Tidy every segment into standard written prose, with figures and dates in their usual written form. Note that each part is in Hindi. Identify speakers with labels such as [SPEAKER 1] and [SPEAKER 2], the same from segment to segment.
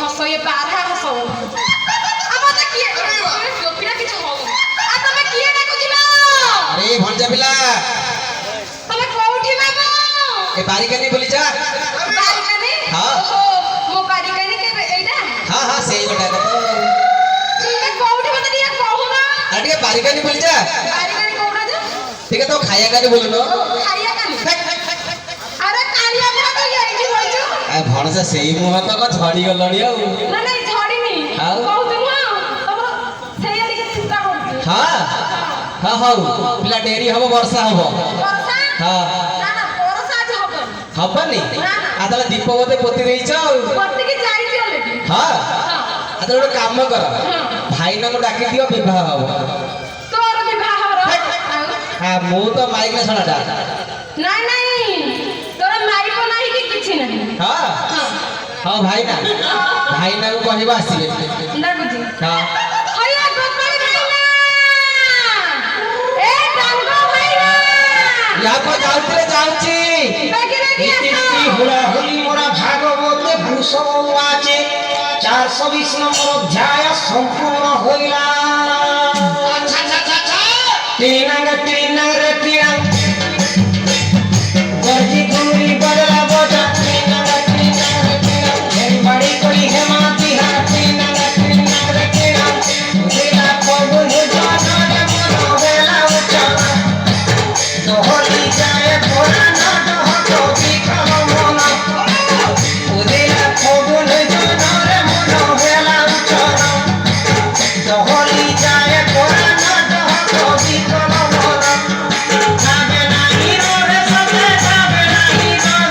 [SPEAKER 1] हसो ये बारहा हसो अब त किए जोपिना किछ हो आ तमे किए ना कुजिलो
[SPEAKER 2] अरे भंजा पिला
[SPEAKER 1] तमे कोठी बाबा
[SPEAKER 2] ए बारिकानी बोली जा
[SPEAKER 1] बारिकानी
[SPEAKER 2] हां
[SPEAKER 1] ओहो मो बारिकानी के एइडा
[SPEAKER 2] हां हां सेई गोटा का तो
[SPEAKER 1] तुमे कोठी मते दिया कहू ना
[SPEAKER 2] अरे बारिकानी बोली जा
[SPEAKER 1] बारिकानी कोना जा
[SPEAKER 2] ठीक है तो खाया कानी बोलनो
[SPEAKER 1] खाइया कानी अरे कालिया मुहा तो यही बोलछु
[SPEAKER 2] आ भणसा सेई मुह तो को झड़ी गलणी आ
[SPEAKER 1] ना नहीं झड़ीनी
[SPEAKER 2] हां
[SPEAKER 1] बहुत नुआ तमरो सेई आड़ी के चिंता करती
[SPEAKER 2] हां हां हां पिला डेरी हबो वर्षा हबो
[SPEAKER 1] वर्षा
[SPEAKER 2] हां
[SPEAKER 1] ना ना वर्षा आज हबन
[SPEAKER 2] हबनी आ तले दीपवते पोती देइछ
[SPEAKER 1] पत्ती की जाई ऑलरेडी
[SPEAKER 2] हां आ तो काम कर भाई ना को डाकी दियो विवाह हबो
[SPEAKER 1] तोर विवाह हरो
[SPEAKER 2] हां मु तो माइक ना छडाटा
[SPEAKER 1] नहीं नहीं तोरा माई को नहीं कि किछि नहीं
[SPEAKER 2] हां हां भाई ना को कहबा आसीबे
[SPEAKER 1] ना बुझी
[SPEAKER 2] हां
[SPEAKER 1] हया गोपाल भाई ना ए डांगो भाई ना
[SPEAKER 2] या को जाउची
[SPEAKER 1] बाकी बाकी
[SPEAKER 3] ইতি হুলা হুলি মোরা ভাগবতে ভূষণ আছে 420 নম্বর অধ্যায় সম্পূর্ণ হইলা
[SPEAKER 2] আচ্ছা আচ্ছা আচ্ছা
[SPEAKER 3] তিনাঙ্গ রে তিনাঙ্গ গর্জি গুলি বদলা বজা তিনাঙ্গ রে তিনাঙ্গ এই বাড়ি করি হেমাতি হা তিনাঙ্গ রে তিনাঙ্গ দিলা পবন জানা রে মন বেলা উচ্চা দহলি যায় পোড়া না দহটো বিকল মন উদিলা পবন জানা রে মন বেলা উচ্চা দহলি যায় পোড়া না দহটো বিকল মন যাবে নাই রে সবে যাবে নাই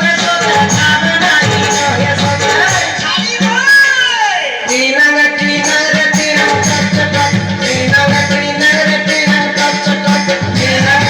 [SPEAKER 3] রে সবে যাবে নাই রে সবে খালি রে তিনাঙ্গ রে তিনাঙ্গ চট তিনাঙ্গ রে তিনাঙ্গ চট তিনাঙ্গ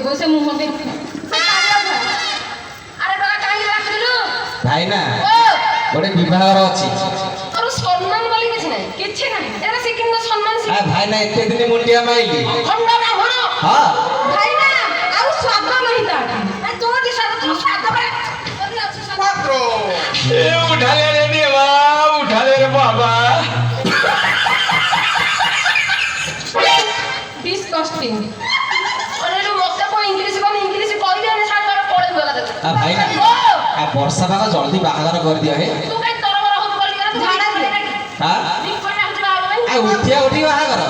[SPEAKER 1] बसे मुंह पे अरे डोका काहे राखिलु
[SPEAKER 2] भाई ना
[SPEAKER 1] ओ
[SPEAKER 2] गोटे विवाहर अछि
[SPEAKER 1] और सम्मान बोली किछ नाही एरा सिकिन सम्मान
[SPEAKER 2] आ भाई ना एते दिन मुंडिया माइली
[SPEAKER 1] खंड ब्राह्मण
[SPEAKER 2] हां
[SPEAKER 1] भाई ना आउ स्वाद नहीं ता तो स्वाद तो स्वाद
[SPEAKER 2] ବର୍ଷା ପାଗ ଜଲ୍ଦି ବାହାଘର କରିଦିଅ ହେ
[SPEAKER 1] ତୁ କାଇଁ ତରବର ହଉଛୁ ବୋଲି
[SPEAKER 3] ଝାଡ଼ା ଦିଅ।
[SPEAKER 2] ହଁ
[SPEAKER 1] ରିକ୍ ପଇନା ହଉଛି ବାହାଘର ପାଇଁ
[SPEAKER 2] ଆଉ ଉଠିଆ ଉଠି ବାହାଘର